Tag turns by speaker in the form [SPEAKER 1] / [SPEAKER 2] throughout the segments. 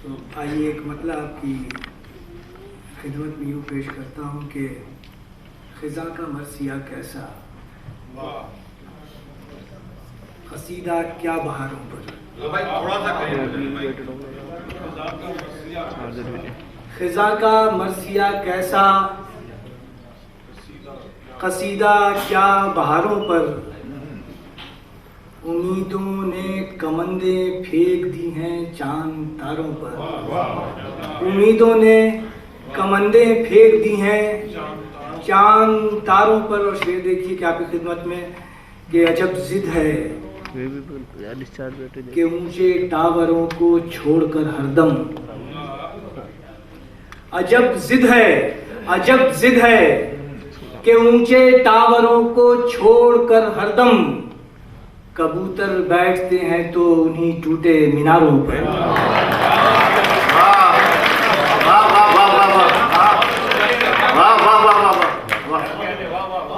[SPEAKER 1] तो आइए एक मतलब आपकी खिदमत में यूँ पेश करता हूँ कि ख़िज़ा का मरसिया कैसा, कसीदा क्या बहारों पर। ख़िज़ा का मरसिया कैसा, कसीदा क्या बहारों पर। उम्मीदों ने कमंदे फेंक दी हैं चांद तारों पर। उम्मीदों ने कमंदे फेंक दी हैं चांद तारों पर। और शेर देखिए कि आपकी खिदमत में कि अजब जिद है कि ऊंचे टावरों को छोड़कर हरदम। अजब जिद है, अजब जिद है कि ऊंचे टावरों को छोड़कर हरदम कबूतर बैठते हैं तो उन्हीं टूटे मीनारों पर।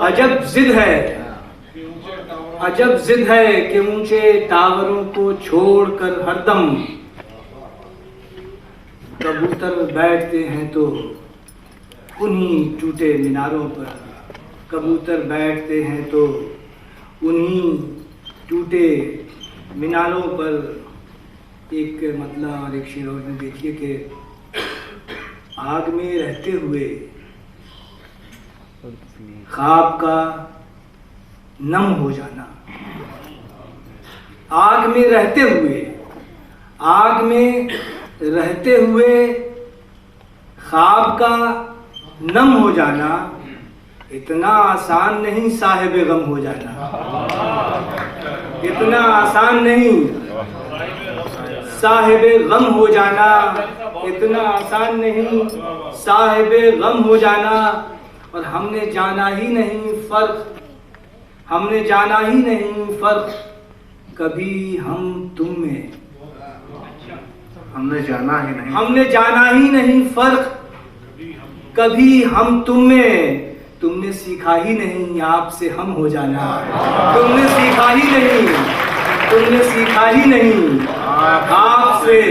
[SPEAKER 1] अजब जिद है, अजब जिद है कि ऊंचे टावरों को छोड़कर हरदम कबूतर बैठते हैं तो उन्हीं टूटे मीनारों पर। कबूतर बैठते हैं तो उन्हीं टूटे मीनारों पर। एक मतलब और एक शेर और में देखिए कि आग में रहते हुए ख्वाब का नम हो जाना। आग में रहते हुए, आग में रहते हुए ख्वाब का नम हो जाना इतना आसान नहीं साहिब गम हो जाना। इतना आसान नहीं साहिब गम हो जाना। इतना आसान नहीं साहिब गम हो जाना। और हमने जाना ही नहीं फर्क, हमने जाना ही नहीं फर्क कभी हम तुम में।
[SPEAKER 2] हमने जाना ही नहीं,
[SPEAKER 1] हमने जाना ही नहीं फर्क कभी हम तुम में। तुमने सीखा ही नहीं आपसे हम हो जाना। तुमने सीखा ही नहीं, तुमने सीखा ही नहीं आपसे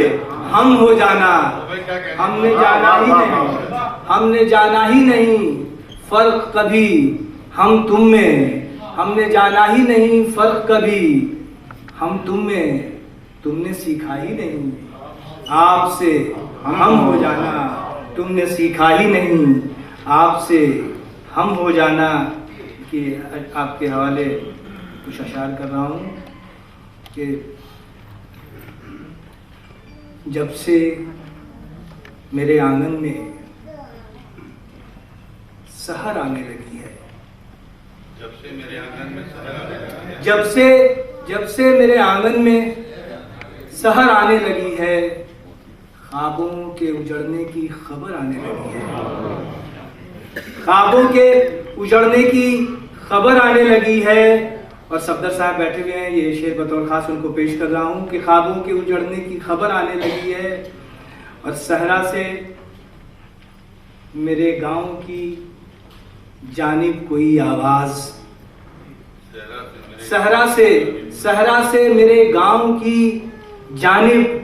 [SPEAKER 1] हम हो जाना। हमने जाना ही नहीं, हमने जाना ही नहीं फर्क कभी हम तुम में। हमने जाना ही नहीं फर्क कभी हम तुम में। तुमने सीखा ही नहीं आपसे हम हो जाना। तुमने सीखा ही नहीं आपसे हम हो जाना। कि आपके हवाले कुछ अशार कर रहा हूँ कि जब से मेरे आंगन में सहर आने लगी है।
[SPEAKER 2] जब से मेरे आंगन में सहर आने लगी है।
[SPEAKER 1] जब से मेरे आंगन में सहर आने लगी है। ख्वाबों के उजड़ने की खबर आने लगी है। ख्वाबों के उजड़ने की खबर आने लगी है। और सफदर साहब बैठे हुए हैं, ये शेर बतौर खास उनको पेश कर रहा हूँ कि ख्वाबों के उजड़ने की खबर आने लगी है। और सहरा से मेरे गांव की जानिब कोई आवाज। सहरा से मेरे गांव की जानिब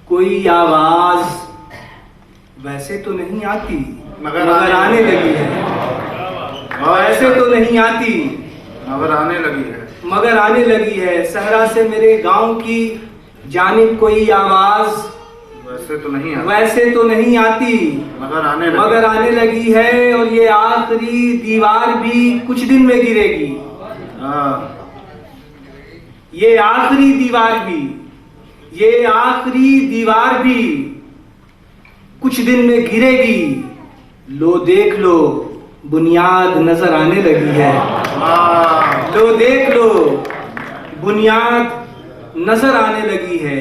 [SPEAKER 1] कोई आवाज वैसे तो नहीं आती मगर आने लगी है। वैसे तो नहीं आती
[SPEAKER 2] मगर आने लगी है,
[SPEAKER 1] मगर आने लगी है। सहरा से मेरे गांव की जानिब कोई आवाज
[SPEAKER 2] वैसे तो नहीं आती,
[SPEAKER 1] वैसे तो नहीं आती
[SPEAKER 2] मगर आने
[SPEAKER 1] लगी है। और ये आखिरी दीवार भी कुछ दिन में गिरेगी। ये आखिरी दीवार भी, ये आखिरी दीवार भी कुछ दिन में गिरेगी। लो देख लो बुनियाद नजर आने लगी है। लो देख लो बुनियाद नजर आने लगी है।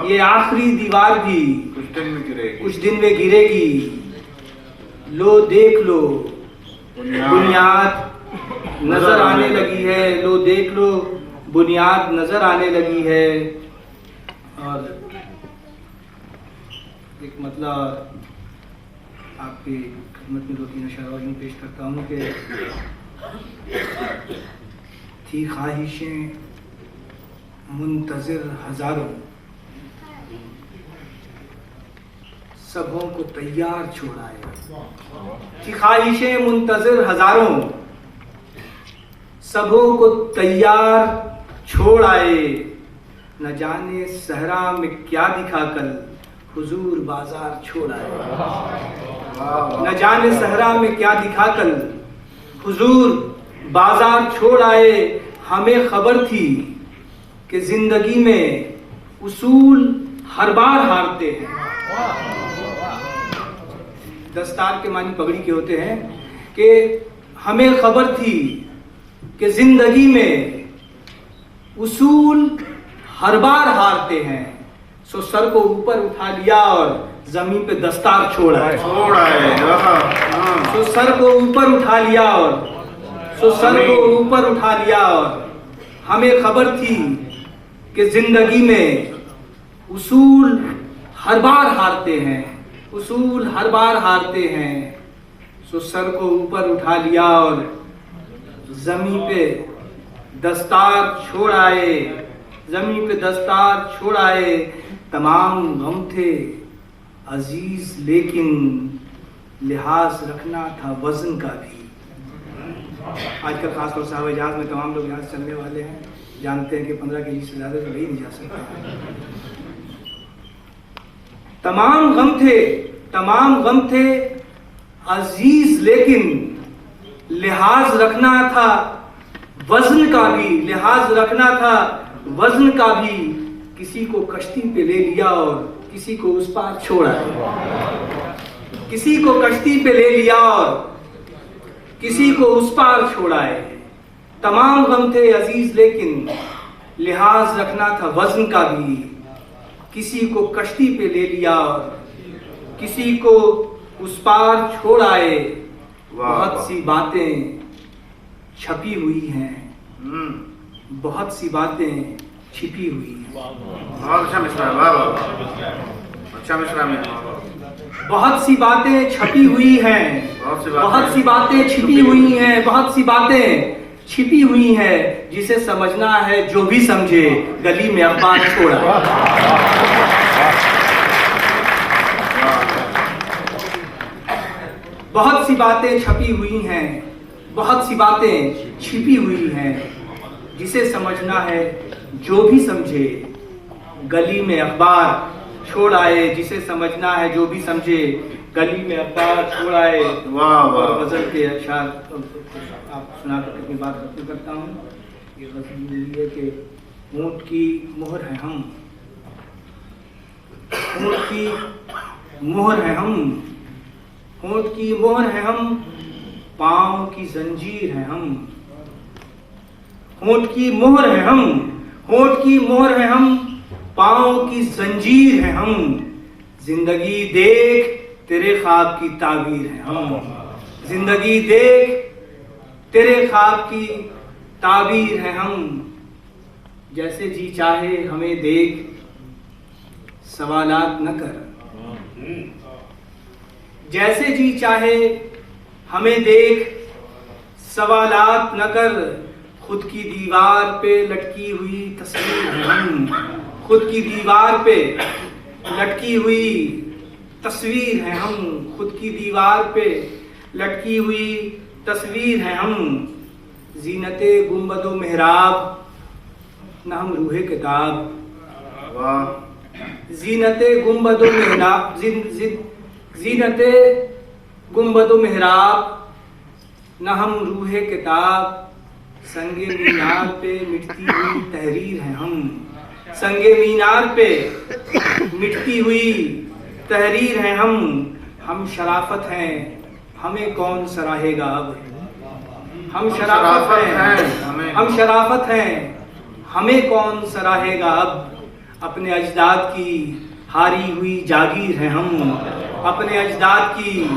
[SPEAKER 1] ये आखिरी दीवार भी
[SPEAKER 2] कुछ दिन में गिरेगी,
[SPEAKER 1] कुछ दिन में गिरेगी। लो देख लो बुनियाद नजर आने लगी है। लो देख लो बुनियाद नजर आने लगी है। और एक मतलब आपकी खिदमत में दो तीन अशआर और यूँ पेश करता हूँ कि थी ख्वाहिशें मुंतज़िर हज़ारों, सबों को तैयार छोड़ाए। कि ख्वाहिशें मुंतज़िर हजारों, सबों को तैयार छोड़ आए। न जाने सहरा में क्या दिखा कल, हुजूर बाजार छोड़ आए। न जाने सहरा में क्या दिखा कल, हुजूर बाजार छोड़ आए। हमें खबर थी कि जिंदगी में उसूल हर बार हारते हैं। दस्तार के मानी पगड़ी के होते हैं कि हमें खबर थी कि जिंदगी में उसूल हर बार हारते हैं। सो सर को ऊपर उठा लिया और जमीन पे दस्तार छोड़ा है। सो सर को ऊपर उठा लिया और हमें खबर थी कि जिंदगी में उसूल हर बार हारते हैं, उसूल हर बार हारते हैं। सो सर को ऊपर उठा लिया और जमीन पे दस्तार छोड़ आए, जमीन पे दस्तार छोड़ आए। तमाम गम थे अजीज लेकिन लिहाज रखना था वजन का भी। आजकल खासतौर से हवाई जहाज में तमाम लोग यहाँ से चलने वाले हैं, जानते हैं कि 15 केजी से ज़्यादा तो ले नहीं जा सकते। तमाम गम थे अजीज लेकिन लिहाज रखना था वजन का भी, लिहाज रखना था वजन का भी। किसी को कश्ती पे ले लिया और किसी को उस पार छोड़ा, किसी को कश्ती पे ले लिया और किसी को उस पार छोड़ा है। तमाम गम थे अजीज लेकिन लिहाज रखना था वजन का भी। किसी को कश्ती पे ले लिया और किसी को उस पार छोड़ आए। बहुत सी बातें छपी हुई हैं, बहुत सी बातें छिपी हुई हैं।
[SPEAKER 3] अच्छा मिश्रा, अच्छा मिश्रा में
[SPEAKER 1] बहुत सी बातें छपी हुई हैं, बहुत सी बातें छिपी हुई हैं, बहुत सी बातें छिपी हुई हैं। जिसे समझना है जो भी समझे, गली में अखबार छोड़ा। बहुत सी बातें छपी हुई हैं, बहुत सी बातें छिपी हुई हैं। जिसे समझना है जो भी समझे, गली में अखबार छोड़ आए। जिसे समझना है जो भी समझे, गली में अखबार छोड़ आए। और गजल के अशार आप सुनाकर अपनी बात खत्म करता हूँ। ये गजल है कि होंठ की मोहर है हम, होंठ की मोहर है हम, होंठ की मोहर है हम, पाँव की जंजीर है हम। होंठ की मोहर है हम, होंठ की मोहर है हम, पाँव की जंजीर है हम। जिंदगी देख तेरे ख्वाब की ताबीर है हम, जिंदगी देख तेरे ख्वाब की ताबीर है हम। जैसे जी चाहे हमें देख, सवालात न कर। जैसे जी चाहे हमें देख, सवालात न कर। खुद की दीवार पे लटकी हुई तस्वीर है हम, खुद की दीवार पे लटकी हुई तस्वीर है हम। खुद की दीवार पे लटकी हुई तस्वीर है हम। जीनते गुंबदो मेहराब न हम रूहे किताब। जीनते गुंबदो मेहराब, जीनते गुंबदो मेहराब न हम रूहे किताब। संगे मीनार पे मिटती हुई तहरीर है हम, संगे मीनार पे मिटती हुई तहरीर है हम। हम शराफत हैं, हमें कौन सराहेगा अब। हम शराफत हैं, हम शराफत हैं, हमें कौन सराहेगा अब। अपने अजदाद की हारी हुई जागीर है हम, अपने अजदाद की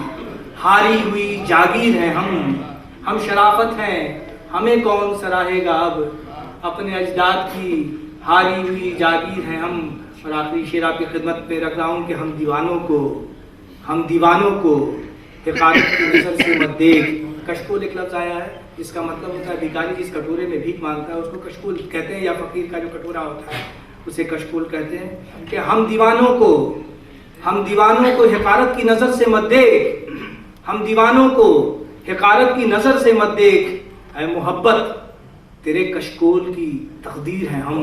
[SPEAKER 1] हारी हुई जागीर है हम। हम शराफत हैं, हमें कौन सराहेगा अब। अपने अजदाद की हारी हुई जागीर है हम। और आखिरी शेर आपकी खिदमत में रख रहा हूँ कि हम दीवानों को हिफाजत की नजर से मत देख। कशकोल एक लफ्ज़ आया है जिसका मतलब होता है भिखारी जिस कटोरे में भीख मांगता है उसको कशकोल कहते हैं, या फकीर का जो कटोरा होता है उसे कशकोल कहते हैं। कि हम दीवानों को हम दीवानों को हकारत की नजर से मत देख, हम दीवानों को हकारत की नजर से मत देख। ऐ मोहब्बत तेरे कशकोल की तकदीर है हम,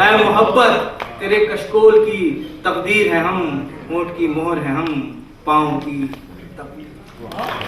[SPEAKER 1] ऐ मोहब्बत तेरे कशकोल की तकदीर है हम, होंठ की मोहर है हम, पाँव की तकदीर।